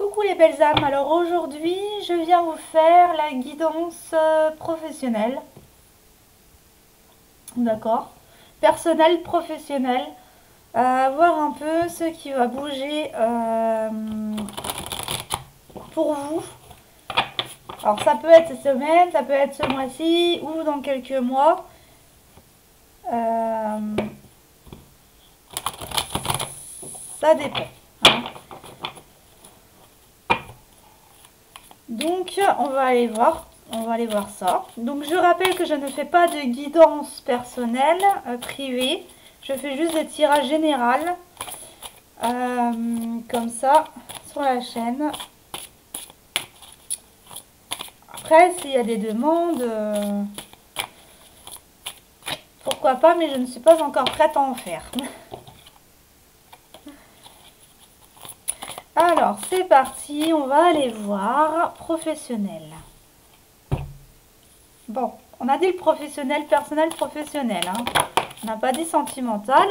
Coucou les belles âmes, alors aujourd'hui je viens vous faire la guidance professionnelle, d'accord, personnelle, professionnelle, voir un peu ce qui va bouger pour vous. Alors ça peut être cette semaine, ça peut être ce mois-ci ou dans quelques mois. Ça dépend. Hein. Donc on va aller voir ça. Donc je rappelle que je ne fais pas de guidance personnelle privée. Je fais juste des tirages généraux comme ça sur la chaîne. Après s'il y a des demandes, pourquoi pas, mais je ne suis pas encore prête à en faire. Alors c'est parti, on va aller voir professionnel. Bon, on a dit le professionnel, personnel, professionnel. Hein. On n'a pas dit sentimental.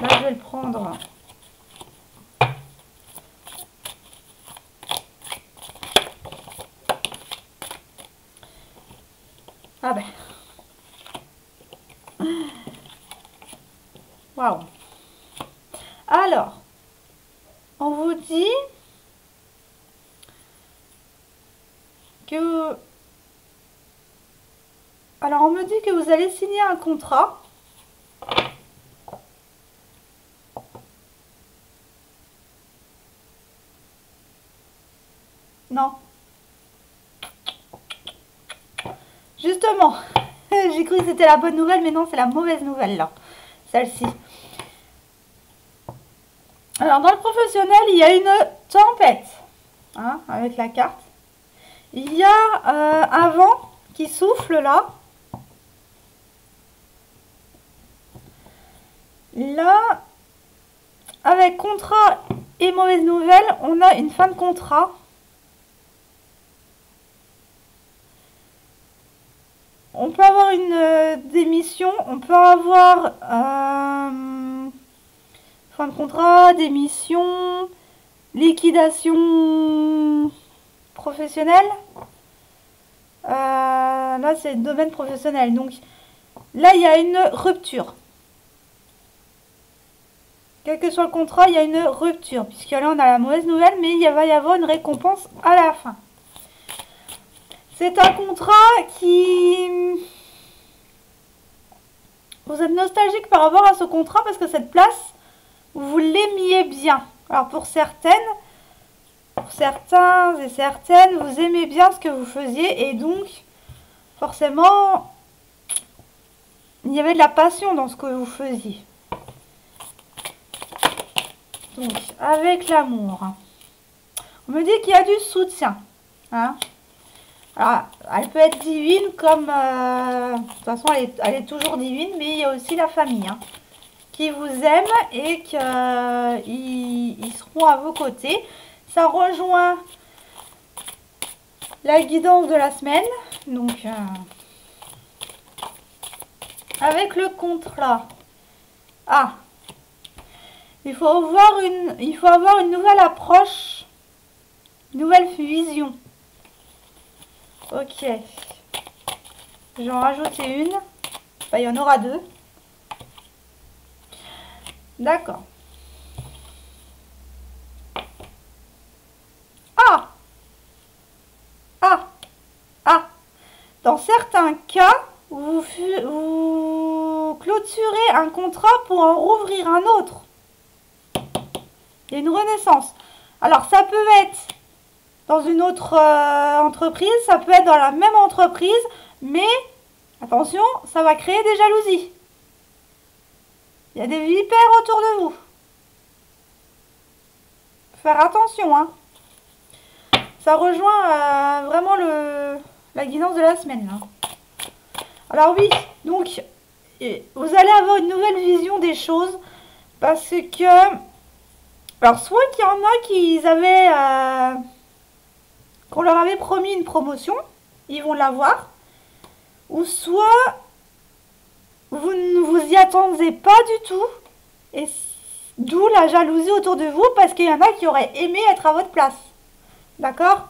Là, je vais le prendre. Ah ben. Waouh. Alors, on vous dit que... Alors, on me dit que vous allez signer un contrat. Non. Justement, j'ai cru que c'était la bonne nouvelle, mais non, c'est la mauvaise nouvelle, là. Celle-ci. Alors, dans le professionnel, il y a une tempête, hein, avec la carte. Il y a un vent qui souffle, là. Là, avec contrat et mauvaise nouvelle, on a une fin de contrat. On peut avoir une démission, on peut avoir fin de contrat, démission, liquidation professionnelle. Là, c'est le domaine professionnel. Donc, là, il y a une rupture. Quel que soit le contrat, il y a une rupture. Puisque là, on a la mauvaise nouvelle, mais il va y avoir une récompense à la fin. C'est un contrat qui... Vous êtes nostalgique par rapport à ce contrat parce que cette place, vous l'aimiez bien. Alors pour certaines, pour certains et certaines, vous aimez bien ce que vous faisiez et donc forcément, il y avait de la passion dans ce que vous faisiez. Donc avec l'amour, on me dit qu'il y a du soutien. Hein? Alors, elle peut être divine comme... de toute façon, elle est toujours divine, mais il y a aussi la famille hein, qui vous aime et qu'ils seront à vos côtés. Ça rejoint la guidance de la semaine. Donc, avec le contrat. Ah, il faut avoir une nouvelle approche, une nouvelle vision. Ok, je vais en rajouter une. Enfin, il y en aura deux. D'accord. Ah! Ah! Ah! Dans certains cas, vous clôturez un contrat pour en rouvrir un autre. Il y a une renaissance. Alors, ça peut être dans une autre entreprise, ça peut être dans la même entreprise, mais attention, ça va créer des jalousies. Il y a des vipères autour de vous. Faire attention, hein. Ça rejoint vraiment la guidance de la semaine. Là. Alors oui, donc, vous allez avoir une nouvelle vision des choses, parce que, alors soit qu'il y en a qui avaient... qu'on leur avait promis une promotion, ils vont l'avoir, ou soit vous ne vous y attendez pas du tout. Et d'où la jalousie autour de vous, parce qu'il y en a qui auraient aimé être à votre place. D'accord?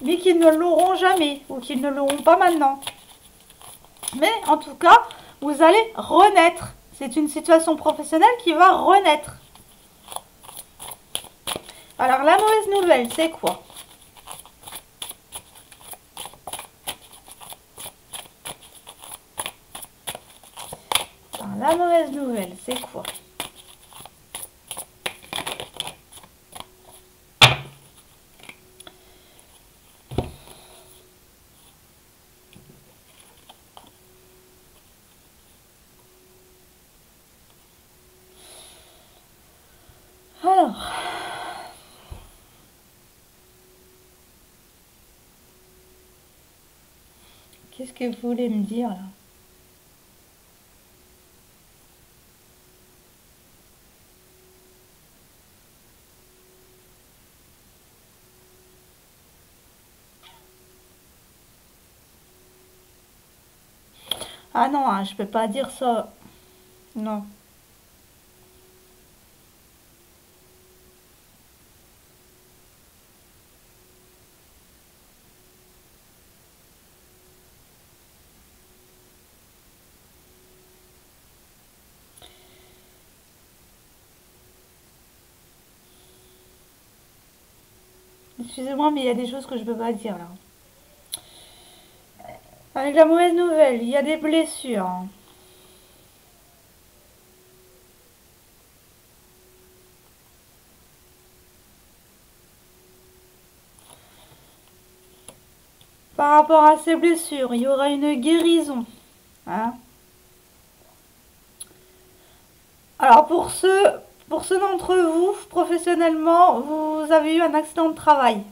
Mais qui ne l'auront jamais, ou qui ne l'auront pas maintenant. Mais en tout cas, vous allez renaître. C'est une situation professionnelle qui va renaître. Alors, la mauvaise nouvelle, c'est quoi? Alors, la mauvaise nouvelle, c'est quoi? Alors, qu'est-ce que vous voulez me dire là? Ah non, hein, je peux pas dire ça. Non. Excusez-moi, mais il y a des choses que je peux pas dire là. Avec la mauvaise nouvelle, il y a des blessures. Par rapport à ces blessures, il y aura une guérison. Hein. Alors pour ceux d'entre vous, professionnellement, vous avez eu un accident de travail.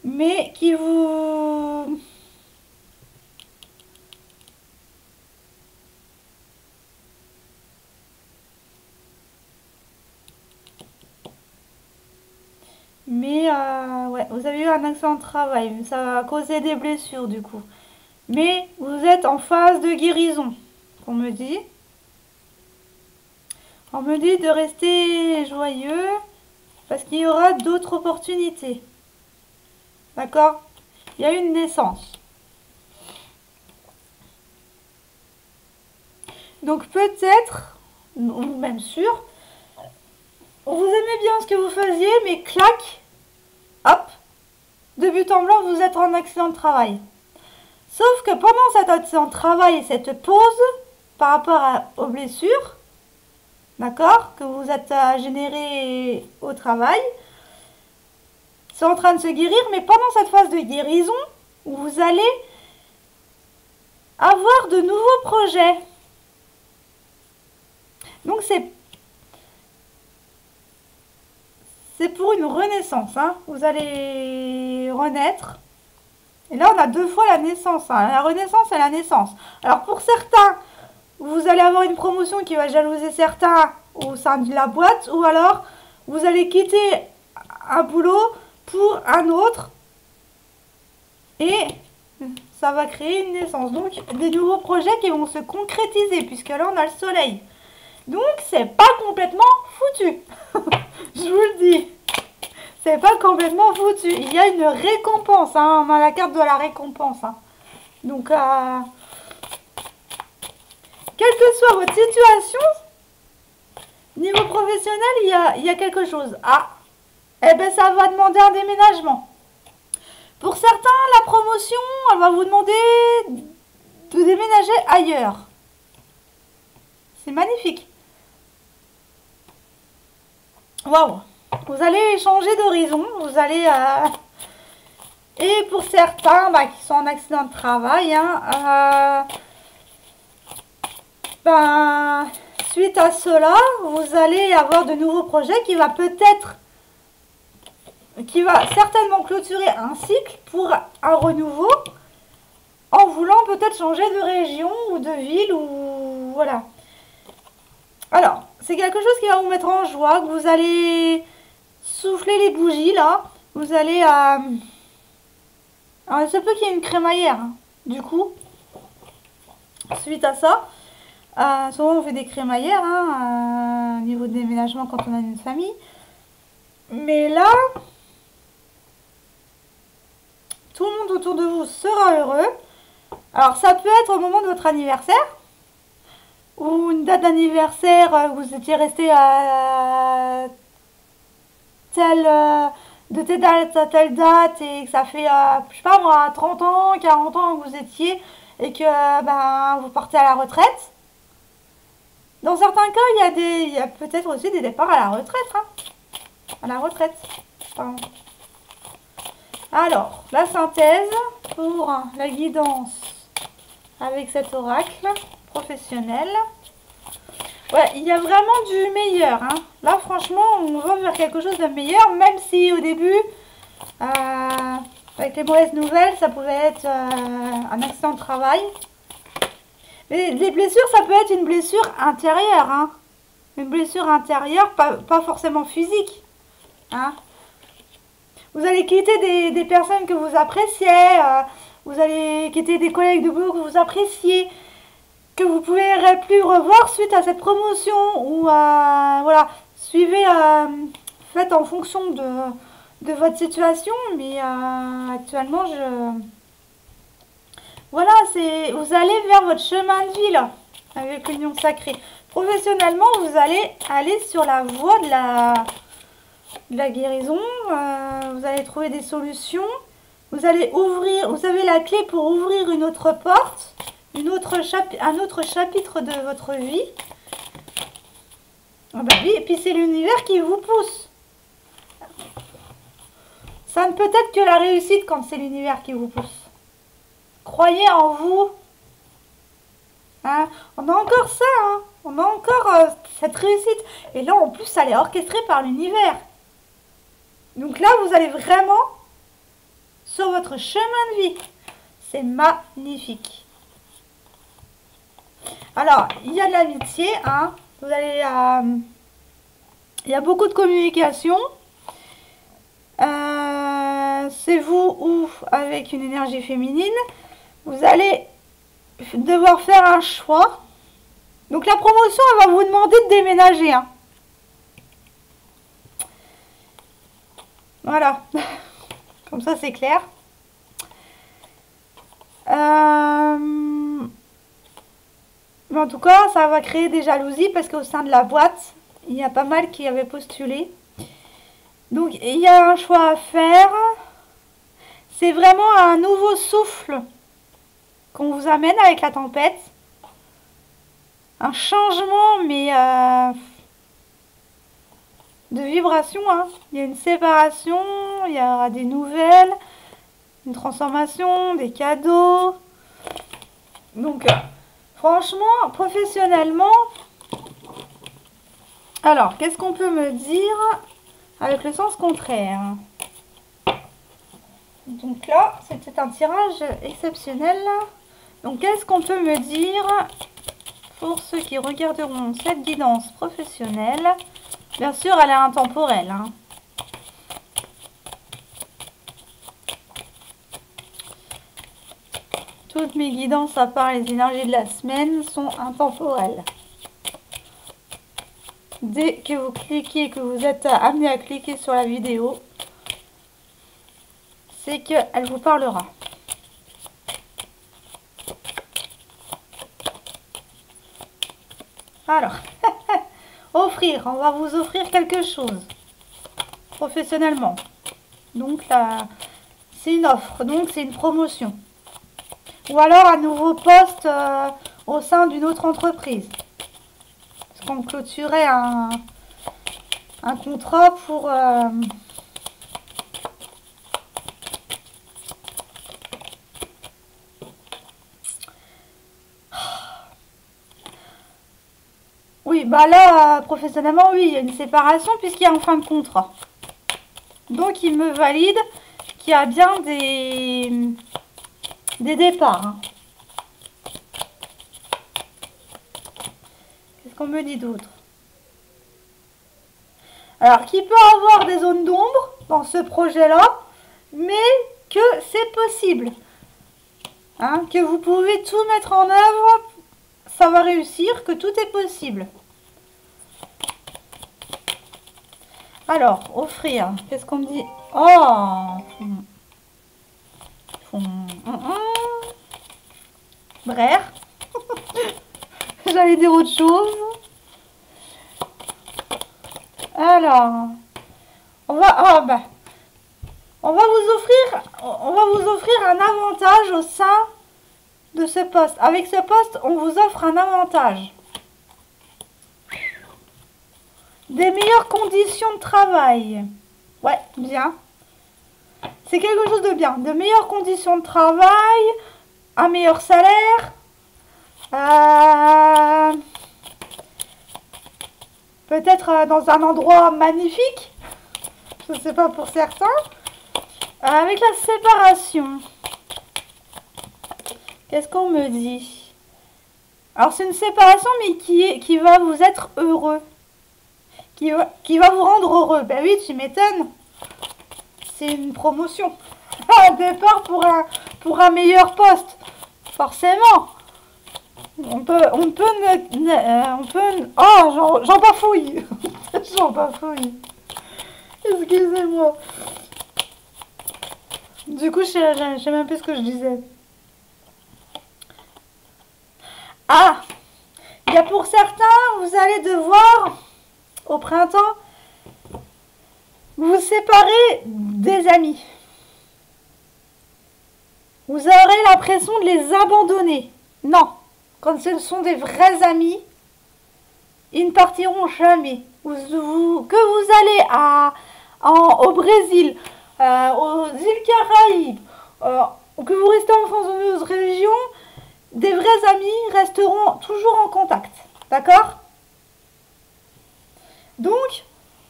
Mais qui vous... Mais ouais, vous avez eu un accident de travail. Ça a causé des blessures du coup. Mais vous êtes en phase de guérison, on me dit. On me dit de rester joyeux parce qu'il y aura d'autres opportunités. D'accord? Il y a une naissance. Donc peut-être, ou même sûr, vous aimez bien ce que vous faisiez, mais clac, hop, de but en blanc, vous êtes en accident de travail. Sauf que pendant cet accident de travail et cette pause, par rapport aux blessures, d'accord, que vous êtes généré au travail, c'est en train de se guérir, mais pendant cette phase de guérison, vous allez avoir de nouveaux projets. Donc c'est pour une renaissance, hein. Vous allez renaître. Et là, on a deux fois la naissance, hein. La renaissance et la naissance. Alors pour certains, vous allez avoir une promotion qui va jalouser certains au sein de la boîte, ou alors vous allez quitter un boulot pour un autre et ça va créer une naissance. Donc des nouveaux projets qui vont se concrétiser, puisque là on a le soleil. Donc c'est pas complètement foutu. Je vous le dis. C'est pas complètement foutu. Il y a une récompense, hein. On a la carte de la récompense, hein. Donc quelle que soit votre situation, niveau professionnel, il y a quelque chose. Ah, eh ben ça va demander un déménagement. Pour certains, la promotion, elle va vous demander de déménager ailleurs. C'est magnifique. Waouh. Vous allez changer d'horizon. Vous allez... Et pour certains qui sont en accident de travail, hein, suite à cela, vous allez avoir de nouveaux projets qui va certainement clôturer un cycle pour un renouveau en voulant peut-être changer de région ou de ville ou voilà. Alors, c'est quelque chose qui va vous mettre en joie, que vous allez souffler les bougies là, vous allez Alors, il se peut qu'il y ait une crémaillère, hein. Du coup, suite à ça, souvent on fait des crémaillères, hein, au niveau de déménagement quand on a une famille. Mais là, tout le monde autour de vous sera heureux. Alors, ça peut être au moment de votre anniversaire, ou une date d'anniversaire, vous étiez resté à de telle date à telle date et que ça fait, je sais pas moi, 30 ans, 40 ans que vous étiez et que ben, vous partez à la retraite. Dans certains cas, il y a peut-être aussi des départs à la retraite. Hein. À la retraite. Pardon. Alors, la synthèse pour la guidance avec cet oracle professionnel. Ouais, il y a vraiment du meilleur. Hein. Là, franchement, on va vers quelque chose de meilleur, même si au début, avec les mauvaises nouvelles, ça pouvait être un accident de travail. Mais les blessures, ça peut être une blessure intérieure. Hein. Une blessure intérieure, pas forcément physique. Hein. Vous allez quitter des personnes que vous appréciez, vous allez quitter des collègues de boulot que vous appréciez, que vous ne pourrez plus revoir suite à cette promotion ou voilà, suivez, faites en fonction de votre situation, mais actuellement voilà, vous allez vers votre chemin de vie là, avec l'union sacrée. Professionnellement, vous allez aller sur la voie de la guérison, vous allez trouver des solutions, vous allez ouvrir, vous avez la clé pour ouvrir une autre porte, un autre chapitre de votre vie. Ah bah oui, et puis c'est l'univers qui vous pousse. Ça ne peut être que la réussite quand c'est l'univers qui vous pousse. Croyez en vous. Hein, on a encore ça, hein, on a encore cette réussite. Et là, en plus, elle est orchestrée par l'univers. Donc là, vous allez vraiment sur votre chemin de vie. C'est magnifique. Alors, il y a de l'amitié. Hein. Vous allez, il y a beaucoup de communication. C'est vous ou avec une énergie féminine. Vous allez devoir faire un choix. Donc la promotion, elle va vous demander de déménager. Hein. Voilà. Comme ça, c'est clair. Mais en tout cas, ça va créer des jalousies parce qu'au sein de la boîte, il y a pas mal qui avaient postulé. Donc, il y a un choix à faire. C'est vraiment un nouveau souffle qu'on vous amène avec la tempête. Un changement, mais de vibration. Hein. Il y a une séparation, il y aura des nouvelles, une transformation, des cadeaux. Donc, franchement, professionnellement, alors, qu'est-ce qu'on peut me dire avec le sens contraire? Donc là, c'était un tirage exceptionnel. Donc, qu'est-ce qu'on peut me dire pour ceux qui regarderont cette guidance professionnelle? Bien sûr, elle est intemporelle. Hein. Toutes mes guidances, à part les énergies de la semaine, sont intemporelles. Dès que vous cliquez, que vous êtes amené à cliquer sur la vidéo, c'est qu'elle vous parlera. Alors, offrir, on va vous offrir quelque chose professionnellement. Donc là, c'est une offre, donc c'est une promotion. Ou alors un nouveau poste au sein d'une autre entreprise. Parce qu'on clôturait un contrat pour... Oui, bah là, professionnellement, oui, il y a une séparation puisqu'il y a en fin de contrat. Donc, il me valide qu'il y a bien des départs. Hein. Qu'est-ce qu'on me dit d'autre? Alors, qu'il peut avoir des zones d'ombre dans ce projet-là, mais que c'est possible. Hein, que vous pouvez tout mettre en œuvre, ça va réussir, que tout est possible. Alors, offrir, qu'est-ce qu'on me dit? Oh, bref. J'allais dire autre chose. Alors, on va vous offrir un avantage au sein de ce poste. Avec ce poste, on vous offre un avantage. Des meilleures conditions de travail. Ouais, bien. C'est quelque chose de bien. De meilleures conditions de travail, un meilleur salaire. Peut-être dans un endroit magnifique. Je ne sais pas pour certains. Avec la séparation. Qu'est-ce qu'on me dit? Alors c'est une séparation mais qui va vous être heureux. Qui va vous rendre heureux. Ben oui, tu m'étonnes. C'est une promotion. Un départ pour un meilleur poste. Forcément. On peut oh, j'en bafouille. J'en bafouille. Excusez-moi. Du coup, je sais même plus ce que je disais. Ah, il y a pour certains, vous allez devoir, au printemps, vous séparer des amis. Vous aurez l'impression de les abandonner. Non, quand ce sont des vrais amis, ils ne partiront jamais. Que vous allez au Brésil, aux îles Caraïbes, que vous restez en France ou dans une région, des vrais amis resteront toujours en contact. D'accord? Donc,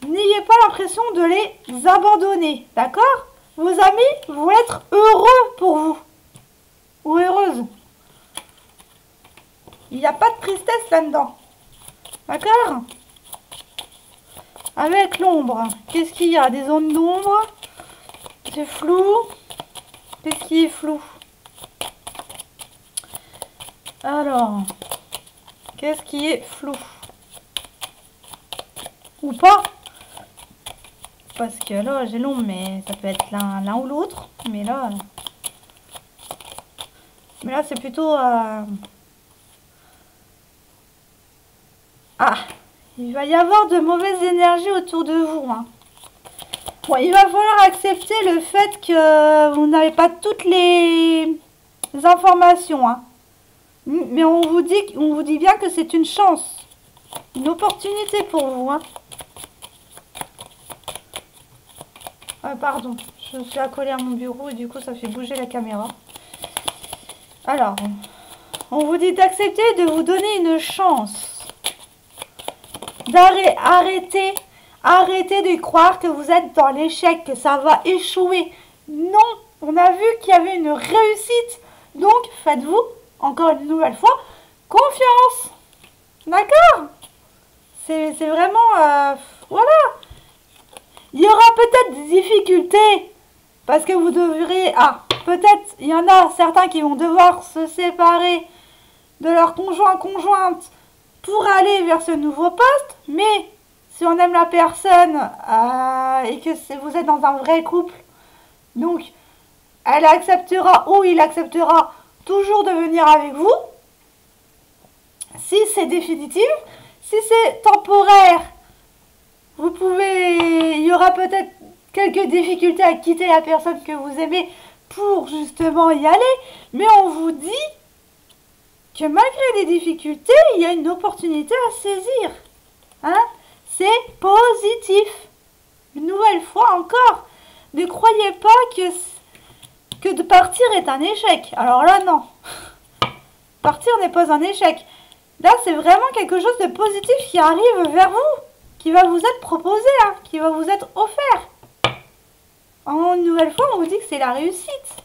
n'ayez pas l'impression de les abandonner. D'accord? Vos amis vont être heureux pour vous. Ou heureuses. Il n'y a pas de tristesse là-dedans. D'accord? Avec l'ombre, qu'est-ce qu'il y a? Des zones d'ombre. C'est flou. Qu'est-ce qui est flou? Alors, qu'est-ce qui est flou? Ou pas? Parce que là, j'ai l'ombre, mais ça peut être l'un ou l'autre. Mais là c'est plutôt... Ah, il va y avoir de mauvaises énergies autour de vous. Hein. Bon, il va falloir accepter le fait que vous n'avez pas toutes les informations. Hein. Mais on vous dit bien que c'est une chance. Une opportunité pour vous. Hein. Pardon, je suis accolée à mon bureau et du coup ça fait bouger la caméra. Alors, on vous dit d'accepter de vous donner une chance. Arrêtez de croire que vous êtes dans l'échec, que ça va échouer. Non, on a vu qu'il y avait une réussite. Donc, faites-vous, encore une nouvelle fois, confiance. D'accord? C'est vraiment... voilà. Il y aura peut-être des difficultés. Parce que vous devrez... Ah, peut-être, il y en a certains qui vont devoir se séparer de leur conjointe pour aller vers ce nouveau poste. Mais si on aime la personne et que vous êtes dans un vrai couple, donc elle acceptera ou il acceptera toujours de venir avec vous. Si c'est définitif, si c'est temporaire, il y aura peut-être quelques difficultés à quitter la personne que vous aimez pour justement y aller. Mais on vous dit que malgré les difficultés, il y a une opportunité à saisir. Hein? C'est positif. Une nouvelle fois encore, ne croyez pas que de partir est un échec. Alors là, non. Partir n'est pas un échec. Là, c'est vraiment quelque chose de positif qui arrive vers vous, qui va vous être proposé, hein, qui va vous être offert. Une nouvelle fois, on vous dit que c'est la réussite.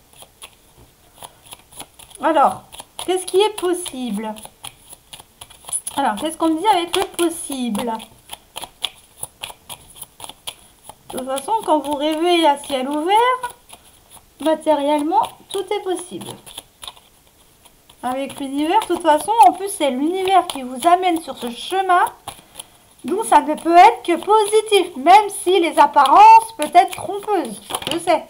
Alors, qu'est-ce qui est possible? Alors, qu'est-ce qu'on me dit avec le possible? De toute façon, quand vous rêvez à ciel ouvert, matériellement, tout est possible. Avec l'univers, de toute façon, en plus, c'est l'univers qui vous amène sur ce chemin. Donc, ça ne peut être que positif, même si les apparences peuvent être trompeuses. Je sais.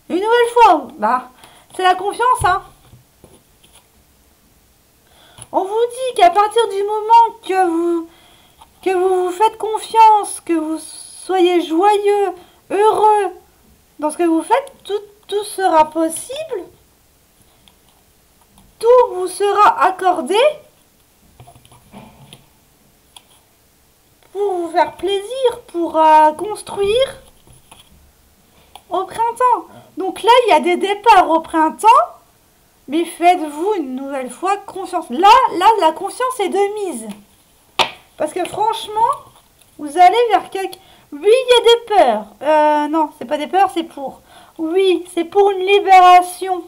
Une nouvelle fois, bah, c'est la confiance, hein. On vous dit qu'à partir du moment que vous vous faites confiance, que vous soyez joyeux, heureux dans ce que vous faites, tout sera possible. Tout vous sera accordé pour vous faire plaisir, pour construire au printemps. Donc là, il y a des départs au printemps, mais faites-vous une nouvelle fois confiance. Là, la confiance est de mise. Parce que franchement, vous allez vers quelque... Oui, il y a des peurs. Non, c'est pas des peurs, c'est pour... Oui, c'est pour une libération.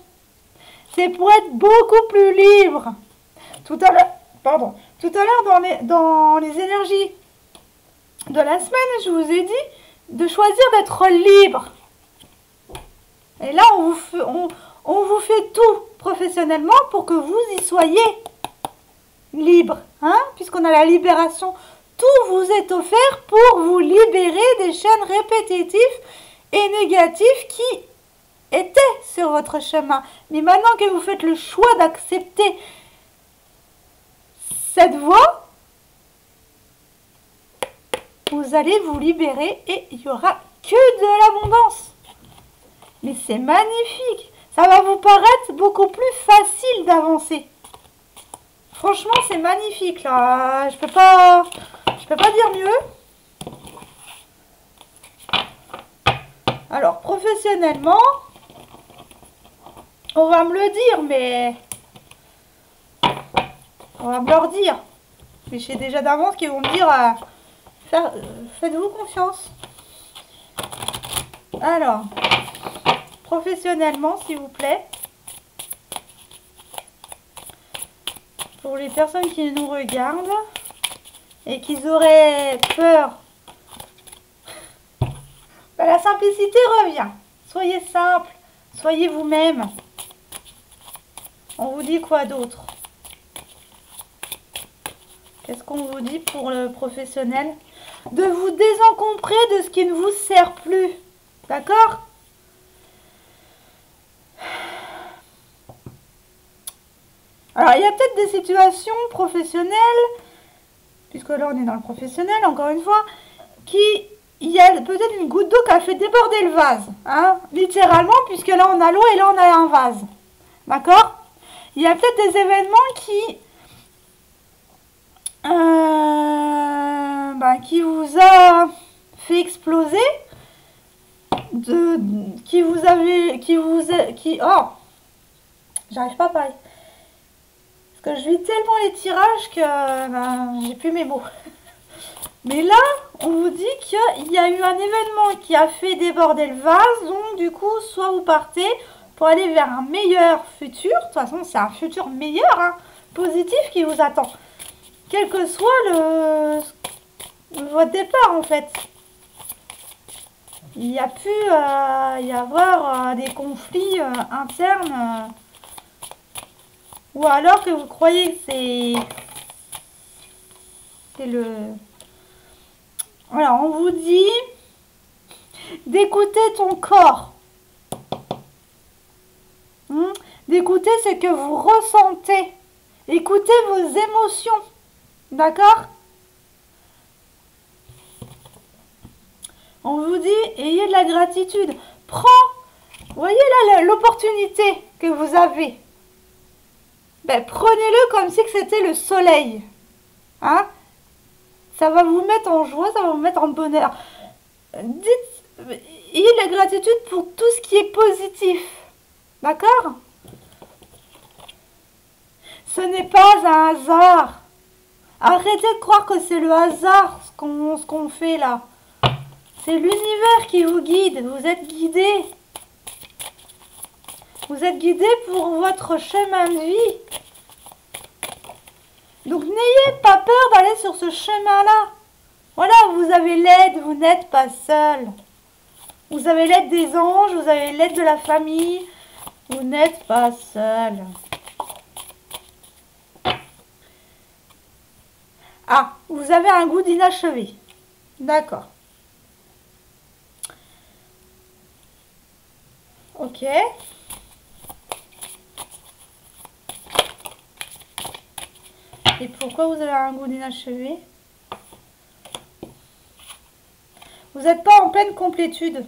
C'est pour être beaucoup plus libre. Tout à l'heure, dans les énergies de la semaine, je vous ai dit de choisir d'être libre. Et là, on vous fait tout professionnellement pour que vous y soyez libre. Hein? Puisqu'on a la libération, tout vous est offert pour vous libérer des chaînes répétitives et négatives qui étaient sur votre chemin. Mais maintenant que vous faites le choix d'accepter cette voie, vous allez vous libérer et il n'y aura que de l'abondance. Mais c'est magnifique. Ça va vous paraître beaucoup plus facile d'avancer. Franchement, c'est magnifique là. Je peux pas dire mieux. Alors, professionnellement, on va me le dire, mais on va me leur dire. Mais je sais déjà d'avance qu'ils vont me dire faites-vous confiance. Alors, professionnellement, s'il vous plaît. Pour les personnes qui nous regardent et qui auraient peur, ben, la simplicité revient. Soyez simple, soyez vous-même. On vous dit quoi d'autre? Qu'est-ce qu'on vous dit pour le professionnel? De vous désencombrer de ce qui ne vous sert plus. D'accord? Alors, il y a peut-être des situations professionnelles, puisque là, on est dans le professionnel, encore une fois, il y a peut-être une goutte d'eau qui a fait déborder le vase, hein, littéralement, puisque là, on a l'eau et là, on a un vase. D'accord? Il y a peut-être des événements qui vous a fait exploser, j'arrive pas à parler. Parce que je vis tellement les tirages que j'ai plus mes mots. Mais là, on vous dit qu'il y a eu un événement qui a fait déborder le vase. Donc du coup, soit vous partez pour aller vers un meilleur futur. De toute façon, c'est un futur meilleur, hein, positif qui vous attend. Quel que soit votre départ en fait. Il y a pu y avoir des conflits internes. Ou alors que vous croyez que c'est le... Alors, on vous dit d'écouter ton corps. D'écouter ce que vous ressentez. Écoutez vos émotions. D'accord? On vous dit, ayez de la gratitude. Vous voyez là l'opportunité que vous avez. Ben, prenez-le comme si c'était le soleil. Hein? Ça va vous mettre en joie, ça va vous mettre en bonheur. Ayez de la gratitude pour tout ce qui est positif. D'accord? Ce n'est pas un hasard. Arrêtez de croire que c'est le hasard ce qu'on fait là. C'est l'univers qui vous guide. Vous êtes guidé. Vous êtes guidé pour votre chemin de vie. Donc n'ayez pas peur d'aller sur ce chemin-là. Voilà, vous avez l'aide, vous n'êtes pas seul. Vous avez l'aide des anges, vous avez l'aide de la famille. Vous n'êtes pas seul. Ah, vous avez un goût d'inachevé. D'accord. Ok. Et pourquoi vous avez un goût d'inachevé? Vous n'êtes pas en pleine complétude.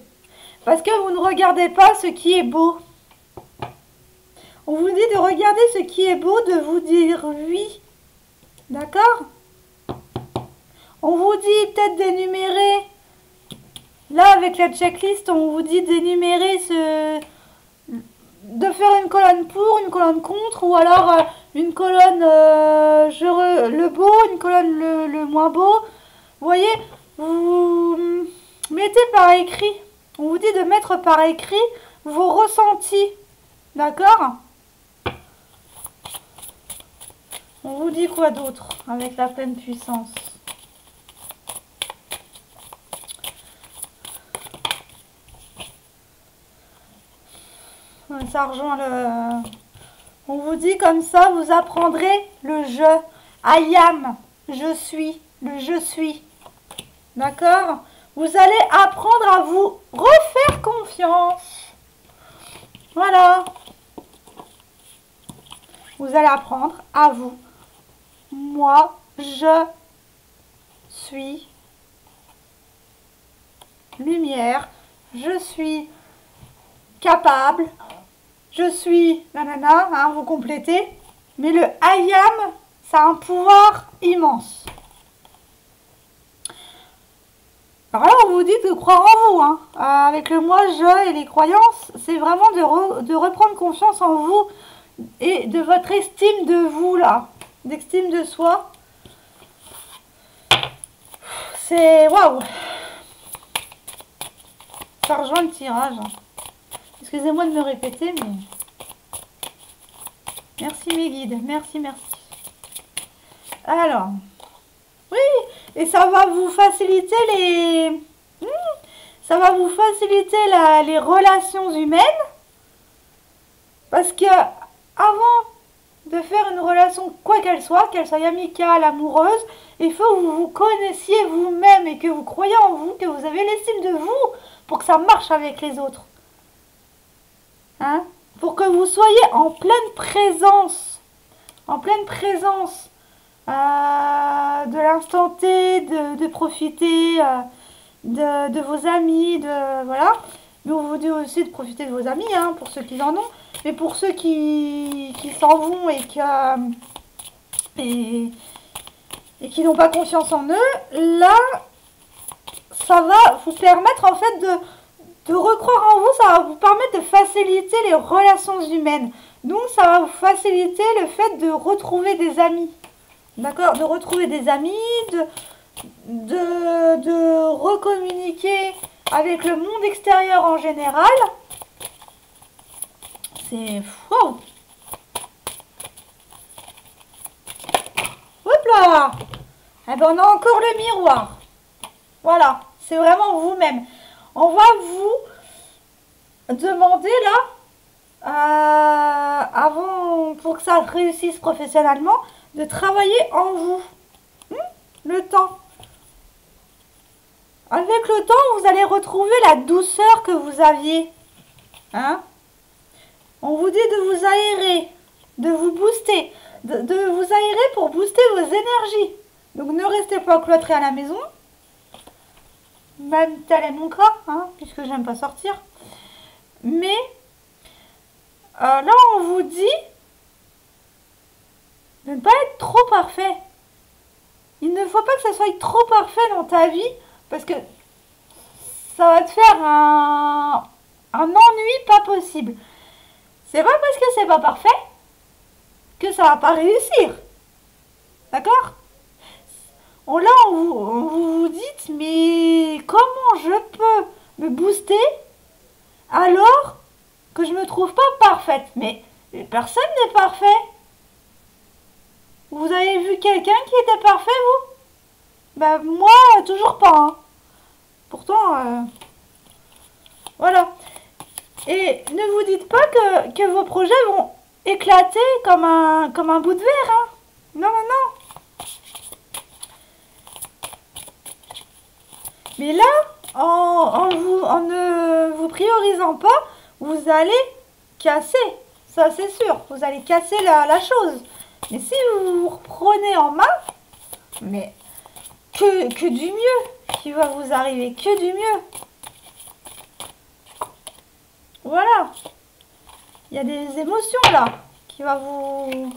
Parce que vous ne regardez pas ce qui est beau. On vous dit de regarder ce qui est beau, de vous dire oui. D'accord? On vous dit peut-être d'énumérer. Là, avec la checklist, on vous dit d'énumérer de faire une colonne pour, une colonne contre, ou alors une colonne le beau, une colonne le moins beau. Vous voyez, vous mettez par écrit. On vous dit de mettre par écrit vos ressentis. D'accord? On vous dit quoi d'autre avec la pleine puissance? Ça rejoint le... On vous dit comme ça, vous apprendrez le je. I am, je suis, le je suis. D'accord? Vous allez apprendre à vous refaire confiance. Voilà. Vous allez apprendre à vous. Moi, je suis lumière. Je suis capable. Je suis nanana, hein, vous complétez. Mais le I am, ça a un pouvoir immense. Alors là, on vous dit de croire en vous. Hein. Avec le moi, je et les croyances, c'est vraiment de reprendre confiance en vous et de votre estime de vous, là. D'estime de soi. C'est waouh. Ça rejoint le tirage. Excusez-moi de me répéter, mais... Merci mes guides, merci, merci. Alors, oui, et ça va vous faciliter ça va vous faciliter les relations humaines. Parce que avant de faire une relation, quoi qu'elle soit amicale, amoureuse, il faut que vous vous connaissiez vous-même et que vous croyez en vous, que vous avez l'estime de vous pour que ça marche avec les autres. Hein? Pour que vous soyez en pleine présence de l'instant T, de profiter de vos amis, voilà. Mais on vous dit aussi de profiter de vos amis, hein, pour ceux qui en ont, mais pour ceux qui s'en vont et qui n'ont pas confiance en eux, là, ça va vous permettre en fait de recroire en vous, ça va vous permettre de faciliter les relations humaines. Donc ça va vous faciliter le fait de retrouver des amis. D'accord? De retrouver des amis, de recommuniquer avec le monde extérieur en général. C'est fou. Hop là! Eh ben on a encore le miroir. Voilà, c'est vraiment vous-même. On va vous demander là, avant, pour que ça réussisse professionnellement, de travailler en vous. Le temps. Avec le temps, vous allez retrouver la douceur que vous aviez. Hein? On vous dit de vous aérer, de vous booster, de vous aérer pour booster vos énergies. Donc ne restez pas cloîtrés à la maison. Même tel est mon cas, hein, puisque j'aime pas sortir. Mais là, on vous dit de ne pas être trop parfait. Il ne faut pas que ça soit trop parfait dans ta vie, parce que ça va te faire un ennui pas possible. C'est pas parce que c'est pas parfait que ça va pas réussir. D'accord? Là, on vous dit, mais comment je peux me booster alors que je me trouve pas parfaite? Mais personne n'est parfait. Vous avez vu quelqu'un qui était parfait, vous? Ben, moi, toujours pas. Hein. Pourtant, Et ne vous dites pas que vos projets vont éclater comme un bout de verre. Hein. Non, non, non. Mais là, en ne vous priorisant pas, vous allez casser. Ça, c'est sûr. Vous allez casser la chose. Mais si vous vous reprenez en main, mais que du mieux qui va vous arriver. Que du mieux. Voilà. Il y a des émotions là qui va vous...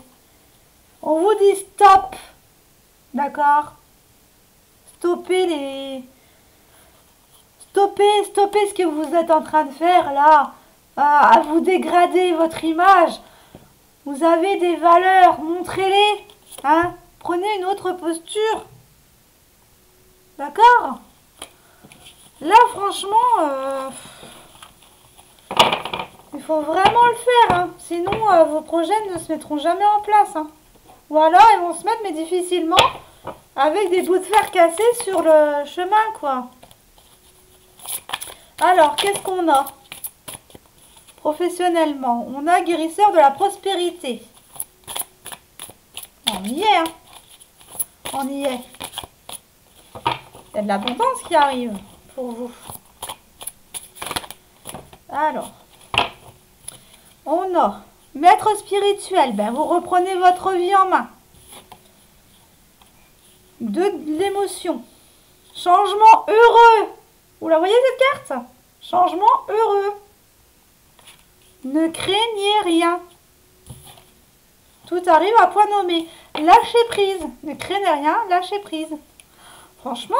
On vous dit stop. D'accord? Stoppez ce que vous êtes en train de faire là. À vous dégrader votre image. Vous avez des valeurs. Montrez-les. Hein? Prenez une autre posture. D'accord? Là, franchement... il faut vraiment le faire, hein. Sinon vos projets ne se mettront jamais en place. Hein. Ou alors ils vont se mettre, mais difficilement, avec des bouts de fer cassés sur le chemin, quoi. Alors, qu'est-ce qu'on a? Professionnellement, on a guérisseur de la prospérité. On y est, hein. On y est. Il y a de l'abondance qui arrive pour vous. Alors... On a maître spirituel, ben vous reprenez votre vie en main. De l'émotion. Changement heureux. Vous la voyez cette carte? Changement heureux. Ne craignez rien. Tout arrive à point nommé. Lâchez prise. Ne craignez rien, lâchez prise. Franchement,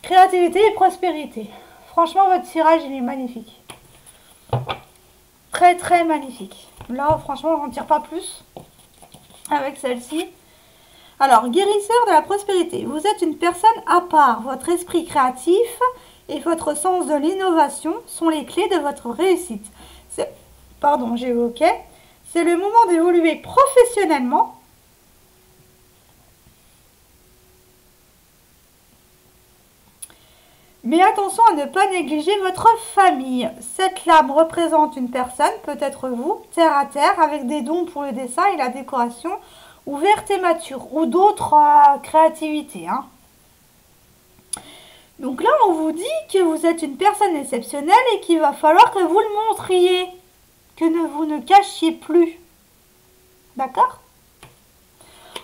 créativité et prospérité. Franchement, votre tirage, il est magnifique. Très très magnifique. Là franchement j'en tire pas plus avec celle-ci. Alors guérisseur de la prospérité. Vous êtes une personne à part. Votre esprit créatif et votre sens de l'innovation sont les clés de votre réussite. Pardon, j'évoquais. C'est le moment d'évoluer professionnellement. Mais attention à ne pas négliger votre famille. Cette lame représente une personne, peut-être vous, terre à terre, avec des dons pour le dessin et la décoration, ouverte et mature, ou d'autres créativités. Hein. Donc là, on vous dit que vous êtes une personne exceptionnelle et qu'il va falloir que vous le montriez, que vous ne cachiez plus. D'accord?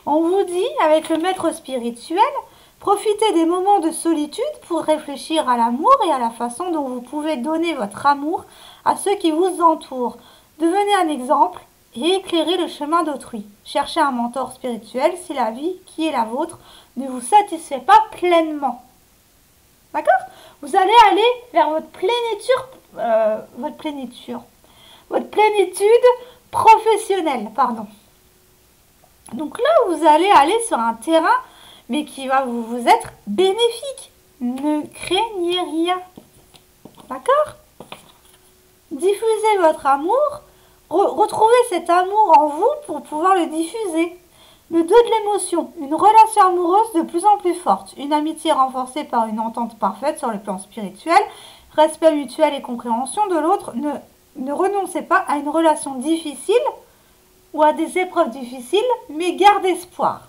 On vous dit, avec le maître spirituel, profitez des moments de solitude pour réfléchir à l'amour et à la façon dont vous pouvez donner votre amour à ceux qui vous entourent. Devenez un exemple et éclairez le chemin d'autrui. Cherchez un mentor spirituel si la vie qui est la vôtre ne vous satisfait pas pleinement. D'accord? Vous allez aller vers votre plénitude professionnelle, pardon. Donc là, vous allez aller sur un terrain mais qui va vous être bénéfique. Ne craignez rien. D'accord? Diffusez votre amour. Retrouvez cet amour en vous pour pouvoir le diffuser. Le 2 de l'émotion. Une relation amoureuse de plus en plus forte. Une amitié renforcée par une entente parfaite sur le plan spirituel. Respect mutuel et compréhension de l'autre. Ne renoncez pas à une relation difficile ou à des épreuves difficiles, mais gardez espoir.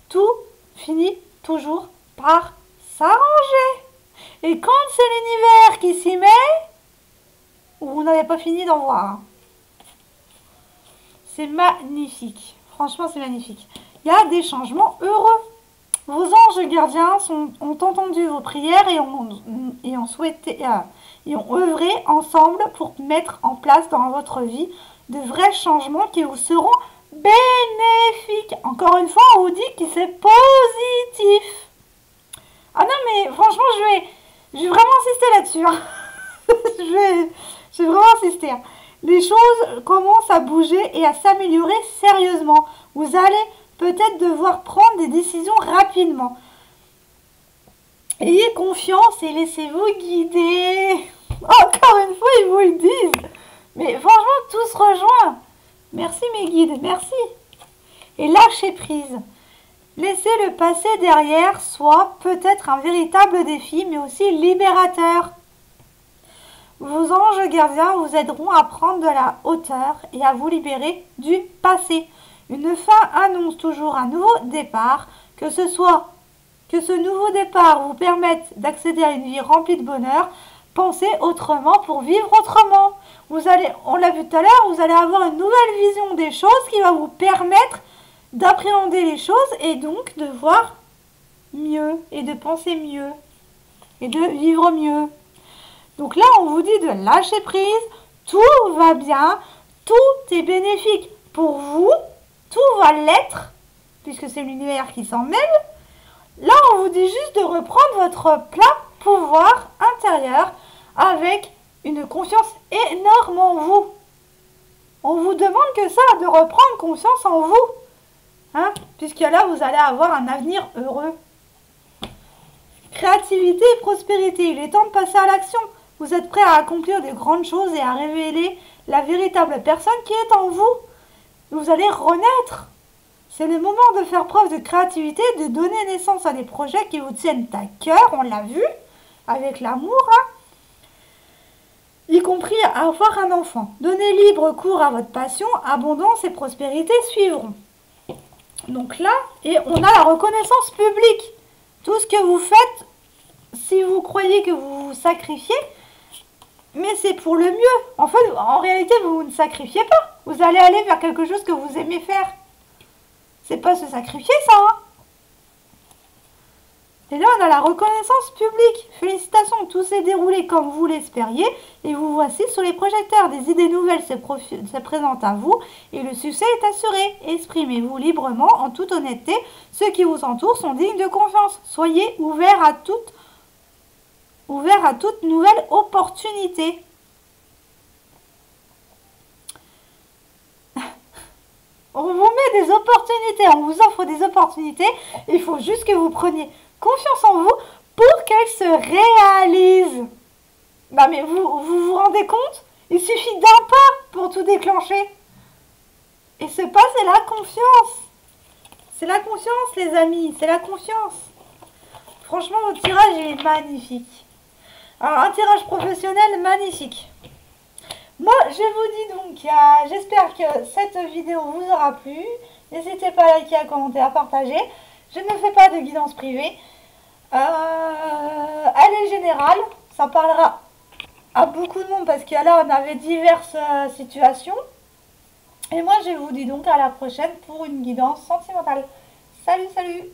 Tout finit toujours par s'arranger. Et quand c'est l'univers qui s'y met, vous n'avez pas fini d'en voir. Hein. C'est magnifique. Franchement, c'est magnifique. Il y a des changements heureux. Vos anges gardiens ont entendu vos prières et ont œuvré ensemble pour mettre en place dans votre vie de vrais changements qui vous seront bénéfique. Encore une fois, on vous dit que c'est positif. Ah non, mais franchement, je vais vraiment insister là-dessus. Hein. je vais vraiment insister. Hein. Les choses commencent à bouger et à s'améliorer sérieusement. Vous allez peut-être devoir prendre des décisions rapidement. Ayez confiance et laissez-vous guider. Encore une fois, ils vous le disent. Mais franchement, tout se rejoint. Merci mes guides, merci. Et lâchez prise. Laissez le passé derrière soi peut être un véritable défi, mais aussi libérateur. Vos anges gardiens vous aideront à prendre de la hauteur et à vous libérer du passé. Une fin annonce toujours un nouveau départ, que ce nouveau départ vous permette d'accéder à une vie remplie de bonheur. Pensez autrement pour vivre autrement. On l'a vu tout à l'heure, vous allez avoir une nouvelle vision des choses qui va vous permettre d'appréhender les choses et donc de voir mieux et de penser mieux et de vivre mieux. Donc là, on vous dit de lâcher prise, tout va bien, tout est bénéfique pour vous, tout va l'être, puisque c'est l'univers qui s'en mêle. Là, on vous dit juste de reprendre votre plein pouvoir intérieur avec une confiance énorme en vous. On vous demande que ça, de reprendre confiance en vous. Hein, puisque là, vous allez avoir un avenir heureux. Créativité et prospérité, il est temps de passer à l'action. Vous êtes prêt à accomplir de grandes choses et à révéler la véritable personne qui est en vous. Vous allez renaître. C'est le moment de faire preuve de créativité, de donner naissance à des projets qui vous tiennent à cœur, on l'a vu, avec l'amour, hein, y compris avoir un enfant. Donnez libre cours à votre passion, abondance et prospérité suivront. Donc là, et on a la reconnaissance publique. Tout ce que vous faites, si vous croyez que vous vous sacrifiez, mais c'est pour le mieux. En fait, en réalité, vous ne sacrifiez pas. Vous allez aller vers quelque chose que vous aimez faire. C'est pas se sacrifier, ça, hein. Et là, on a la reconnaissance publique. Félicitations, tout s'est déroulé comme vous l'espériez. Et vous voici sur les projecteurs. Des idées nouvelles se présentent à vous. Et le succès est assuré. Exprimez-vous librement, en toute honnêteté. Ceux qui vous entourent sont dignes de confiance. Soyez ouverts à toute nouvelle opportunité. On vous met des opportunités, on vous offre des opportunités. Il faut juste que vous preniez confiance en vous pour qu'elles se réalisent. Bah mais vous rendez compte? Il suffit d'un pas pour tout déclencher. Et ce pas, c'est la confiance. C'est la confiance, les amis, c'est la confiance. Franchement, votre tirage est magnifique. Alors, un tirage professionnel magnifique. Moi, je vous dis donc, j'espère que cette vidéo vous aura plu. N'hésitez pas à liker, à commenter, à partager. Je ne fais pas de guidance privée. Elle est générale. Ça parlera à beaucoup de monde parce que là, on avait diverses situations. Et moi, je vous dis donc à la prochaine pour une guidance sentimentale. Salut, salut!